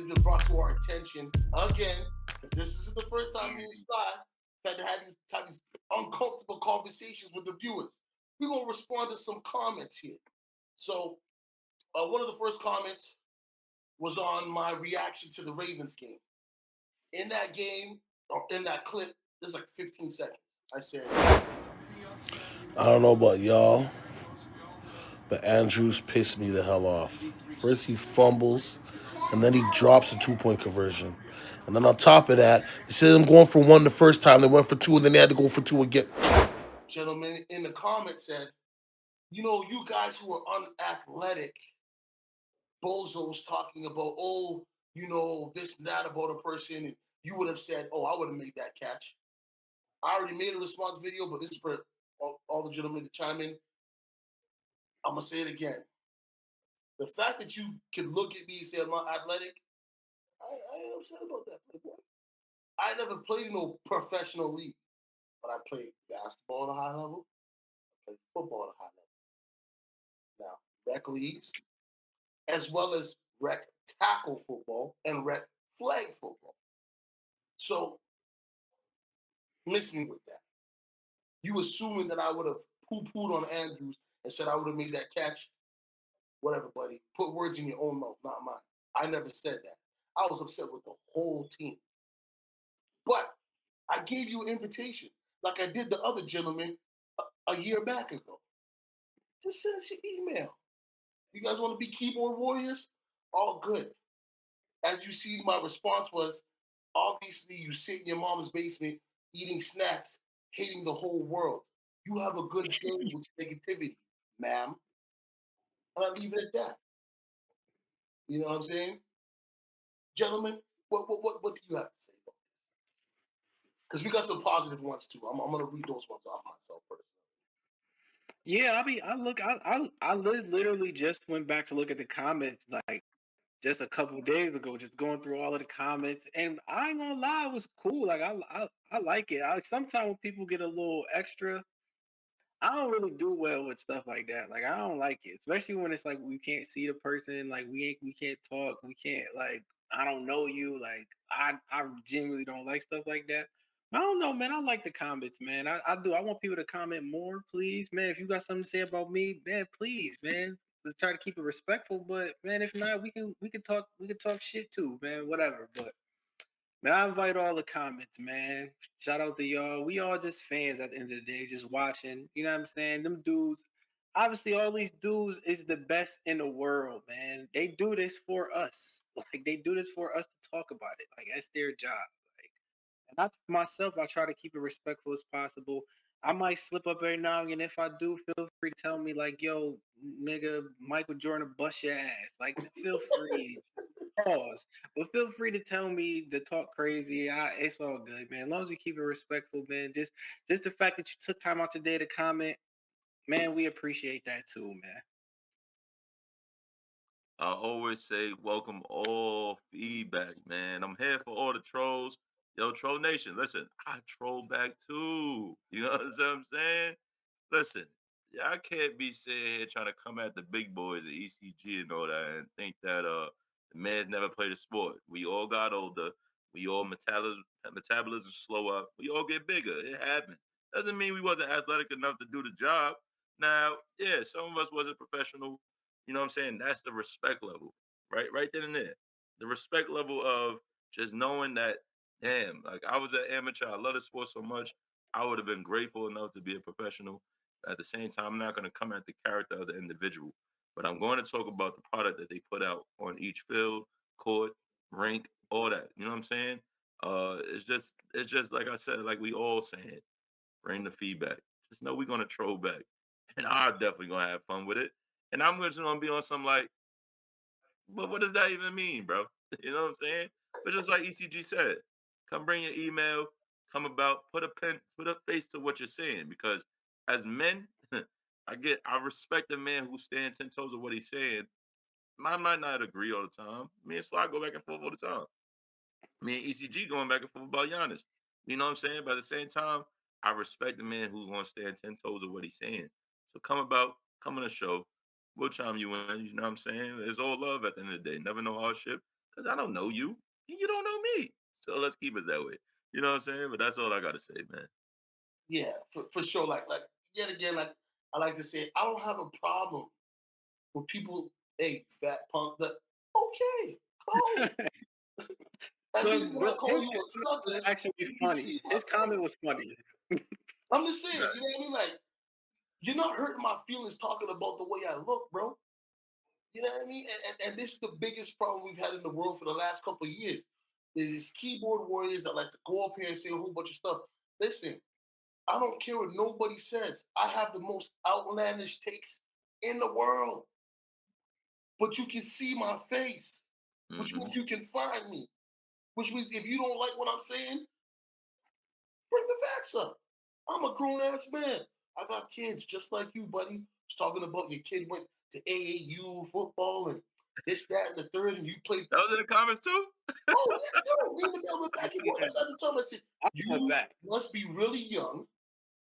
been brought to our attention again, because this isn't the first time me and Sly had to have these uncomfortable conversations with the viewers. We're gonna respond to some comments here. So one of the first comments was on my reaction to the Ravens game. In that game, or in that clip, there's like 15 seconds. I said, I don't know about y'all, but Andrews pissed me the hell off. First he fumbles, and then he drops a 2-point conversion. And then on top of that, instead of them going for one the first time, they went for two, and then they had to go for two again. gentlemen in the comments said, you guys who are unathletic, bozos talking about, this and that about a person, and you would have said, I would have made that catch. I already made a response video, but this is for all the gentlemen to chime in. I'm going to say it again. The fact that you can look at me and say I'm not athletic, I ain't upset about that, Playboy. I never played in no professional league, but I played basketball at a high level. I played football at a high level. Now, rec leagues, as well as rec tackle football and rec flag football. So, miss me with that. You assuming that I would have poo-pooed on Andrews and said I would have made that catch? Whatever, buddy. Put words in your own mouth, not mine. I never said that. I was upset with the whole team. But I gave you an invitation, like I did the other gentleman a year back ago. Just send us your email. You guys want to be keyboard warriors? All good. As you see, my response was, obviously, you sit in your mom's basement eating snacks, hating the whole world. You have a good day with negativity, ma'am. And I leave it at that. You know what I'm saying? Gentlemen, what do you have to say about this? Because we got some positive ones too. I'm going to read those ones off myself first. Yeah, I literally just went back to look at the comments like just a couple days ago, just going through all of the comments, and I ain't gonna lie, it was cool. Like I like it. Sometimes when people get a little extra, I don't really do well with stuff like that. Like I don't like it, especially when it's like we can't see the person, like we can't talk, we can't like I don't know you. Like I genuinely don't like stuff like that. I don't know, man. I like the comments, man. I do. I want people to comment more, please, man. If you got something to say about me, man, please, man. Let's try to keep it respectful, but man, if not, we can talk shit too, man. Whatever, but. Man, I invite all the comments, man. Shout out to y'all. We all just fans at the end of the day, just watching. You know what I'm saying? Them dudes, obviously, all these dudes is the best in the world, man. They do this for us. Like they do this for us to talk about it. Like that's their job. Like, and I myself, I try to keep it respectful as possible. I might slip up every now and again. If I do, feel free to tell me, like, yo, nigga, Michael Jordan, bust your ass. Like, feel free. Pause. But feel free to tell me to talk crazy. It's all good, man. As long as you keep it respectful, man. Just the fact that you took time out today to comment, man, we appreciate that too, man. I always say welcome all feedback, man. I'm here for all the trolls. Yo, Troll Nation, listen, I troll back too. You know what I'm saying? Listen, y'all can't be sitting here trying to come at the big boys at ECG and all that and think that the man's never played a sport. We all got older. We all metabolism slow up. We all get bigger. It happened. Doesn't mean we wasn't athletic enough to do the job. Now, yeah, some of us wasn't professional. You know what I'm saying? That's the respect level, right? Right then and there. The respect level of just knowing that, damn, like I was an amateur. I love the sport so much. I would have been grateful enough to be a professional. At the same time, I'm not going to come at the character of the individual, but I'm going to talk about the product that they put out on each field, court, rink, all that. You know what I'm saying? It's just like I said, like we all saying, bring the feedback. Just know we're gonna troll back, and I'm definitely gonna have fun with it. And I'm just gonna be on some like, but what does that even mean, bro? You know what I'm saying? But just like ECG said, come bring your email, come about, put a face to what you're saying. Because as men, I respect a man who stands 10 toes of what he's saying. I might not agree all the time. Me and Sly go back and forth all the time. Me and ECG going back and forth about Giannis. You know what I'm saying? But at the same time, I respect the man who's gonna stand 10 toes of what he's saying. So come on the show. We'll chime you in. You know what I'm saying? It's all love at the end of the day. Never no hardship. because I don't know you and you don't know me. So let's keep it that way. You know what I'm saying? But that's all I gotta say, man. Yeah, for sure. Like yet again, like I like to say, I don't have a problem with people. Hey, fat punk. That okay, cool. At But least when I but call his you a comment was sucker, actually you can funny. see my His comment face. was funny. I'm just saying, Right. you know what I mean? Like, you're not hurting my feelings talking about the way I look, bro. You know what I mean? And this is the biggest problem we've had in the world for the last couple of years. There's keyboard warriors that like to go up here and say a whole bunch of stuff. Listen, I don't care what nobody says. I have the most outlandish takes in the world, but you can see my face, which Hmm. means you can find me. Which means if you don't like what I'm saying, bring the facts up. I'm a grown ass man. I got kids just like you, buddy. Was talking about your kid went to AAU football and this, that, and the third, and you played. That was in the comments too. Oh yeah, dude. Me and the man went I back and see forth. that. That's at the time. I said, I love you that. must be really young,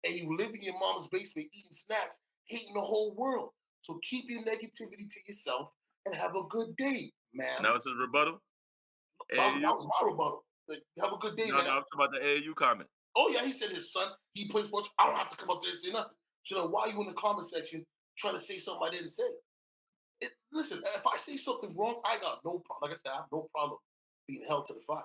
and you live in your mom's basement eating snacks, hating the whole world. So keep your negativity to yourself and have a good day, And ma'am. that was his rebuttal. That AAU. was my rebuttal. Like, have a good day, No, man. no, I'm talking about the AAU comment. Oh yeah, he said his son, he plays sports. I don't have to come up there and say nothing. So then why are you in the comment section trying to say something I didn't say? Listen, if I say something wrong, I got no problem. Like I said, I have no problem being held to the fire.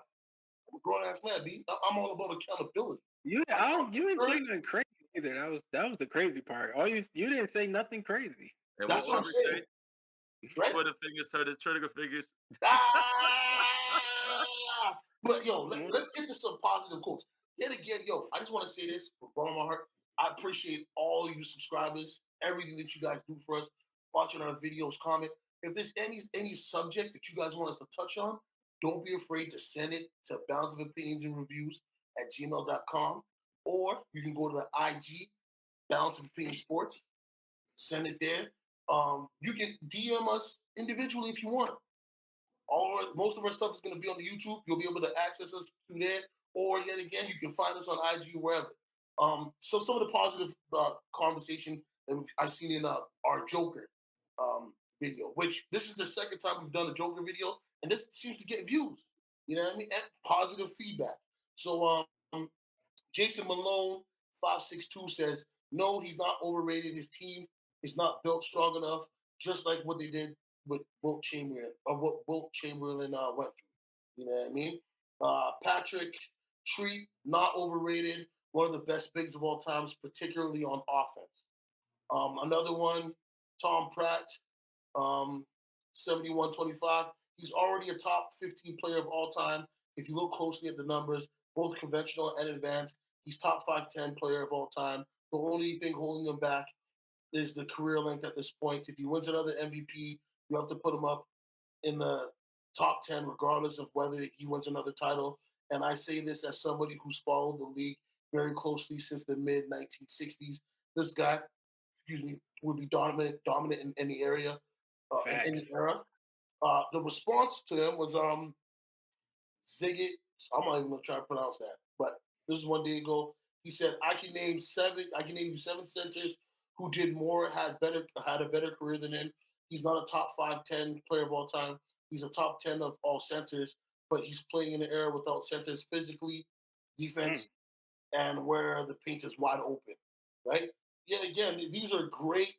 I'm a grown ass man, B. I'm all about accountability. You didn't say Right? nothing crazy either. That was the crazy part. You didn't say nothing crazy. And what That's what I'm Aubrey saying, say? right? Twitter fingers turn to trigger fingers. Ah! But yo, Mhm. let's get to some positive quotes. Yet again, yo, I just want to say this from the bottom of my heart. I appreciate all you subscribers, everything that you guys do for us, watching our videos, comment. If there's any subjects that you guys want us to touch on, don't be afraid to send it to bounds of opinions and reviews at gmail.com. Or you can go to the IG, Bounds of Opinion Sports, send it there. You can DM us individually if you want. Most of our stuff is going to be on the YouTube. You'll be able to access us through there, or yet again, you can find us on IG wherever. So some of the positive conversation that I've seen in our Joker video, which this is the second time we've done a Joker video, and this seems to get views. You know what I mean? And positive feedback. So Jason Malone 562 says no, he's not overrated. His team is not built strong enough, just like what they did with Wilt Chamberlain or what Wilt Chamberlain went through. You know what I mean? Patrick Treat, not overrated. One of the best bigs of all times, particularly on offense. Another one, Tom Pratt, um, 71-25. He's already a top 15 player of all time. If you look closely at the numbers, both conventional and advanced, he's top 510 player of all time. The only thing holding him back is the career length at this point. If he wins another MVP, you have to put him up in the top 10, regardless of whether he wins another title. And I say this as somebody who's followed the league very closely since the mid 1960s. This guy, excuse me, would be dominant in any area, in any Facts. era. The response to him was Ziggy. I'm not even gonna try to pronounce that, but this is one day ago. He said, "I can name seven. I can name you seven centers who did more, had a better career than him. He's not a top 5, 10 player of all time. He's a top 10 of all centers, but he's playing in an era without centers physically, Mm. defense, and where the paint is wide open. Right? Yet again, these are great,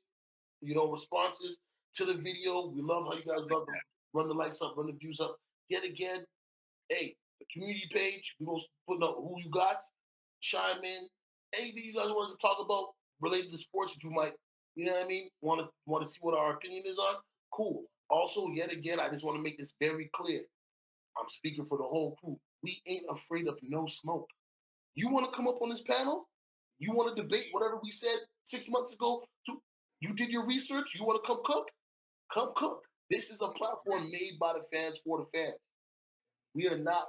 responses to the video. We love how you guys love to run the likes up, run the views up. Yet again, hey, the community page, we're going to put up who you got, chime in. Anything you guys want us to talk about related to sports that you might, you know what I mean, want to see what our opinion is on, cool. Also, yet again, I just want to make this very clear. I'm speaking for the whole crew. We ain't afraid of no smoke. You want to come up on this panel? You want to debate whatever we said 6 months ago? You did your research? You want to come cook? Come cook. This is a platform made by the fans for the fans. We are not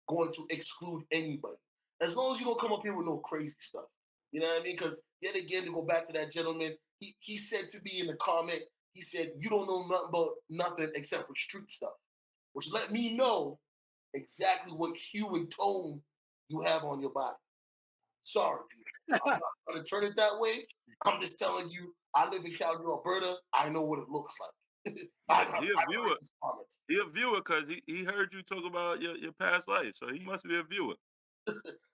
going to exclude anybody. As long as you don't come up here with no crazy stuff. You know what I mean? Because yet again, to go back to that gentleman, he said to me in the comment, he said, you don't know nothing about nothing except for street stuff. Which let me know exactly what hue and tone you have on your body. Sorry, people. I'm not going to turn it that way. I'm just telling you, I live in Calgary, Alberta. I know what it looks like. He a I viewer. read his comments. He a viewer because he heard you talk about your past life, so he must be a viewer.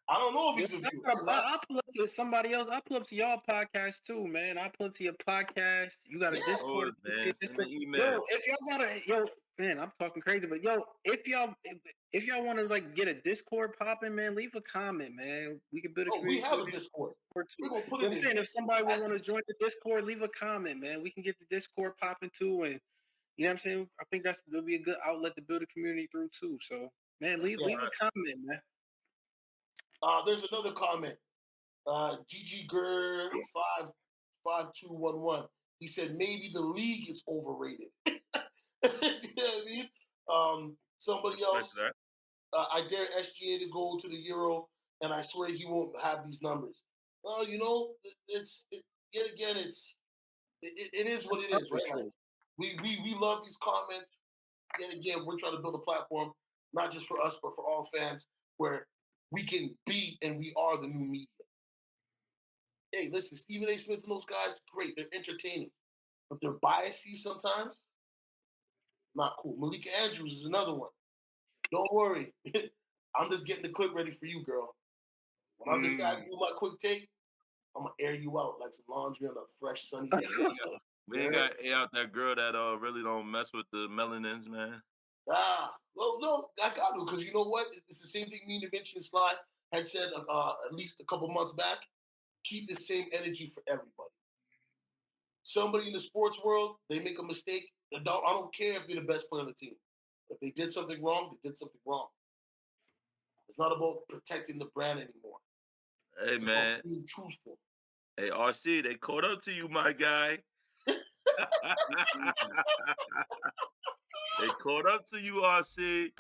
I don't know if Yeah, he's a viewer. I'll pull up to somebody else. I'll pull up to y'all podcast too, man. I'll pull up to your podcast. You got a Yeah. Discord. Oh man, send the Yo, email. if y'all got man, I'm talking crazy, but yo, if y'all want to like get a Discord popping, man, leave a comment, man. We can build a Oh, we community have a too. Discord. Too. We're gonna put You know it what I'm in. saying? If somebody would That's want to it. join the Discord, leave a comment, man. We can get the Discord popping too, and you know what I'm saying? I think that'll be a good outlet to build a community through too. So, man, leave Yeah. a comment, man. There's another comment. GG Gur 55211. He said maybe the league is overrated. You know what I mean? Somebody Respect else. that. I dare SGA to go to the Euro, and I swear he won't have these numbers. Well, you know, yet again, it is what it is, right? Like, we love these comments. Yet again, we're trying to build a platform, not just for us, but for all fans, where we can be and we are the new media. Hey, listen, Stephen A. Smith and those guys, great. They're entertaining. But their biases sometimes, not cool. Malika Andrews is another one. Don't worry. I'm just getting the clip ready for you, girl. When I'm deciding to do my quick take, I'm going to air you out like some laundry on a fresh, sunny day. We ain't got to air out that girl that really don't mess with the melanins, man. Well, no, I got to, because you know what? It's the same thing me and Vinci and Sly had said at least a couple months back. Keep the same energy for everybody. Somebody in the sports world, they make a mistake. I don't care if they're the best player on the team. If they did something wrong, they did something wrong. It's not about protecting the brand anymore. Hey, it's man. about being truthful. Hey, RC, they caught up to you, my guy. They caught up to you, RC.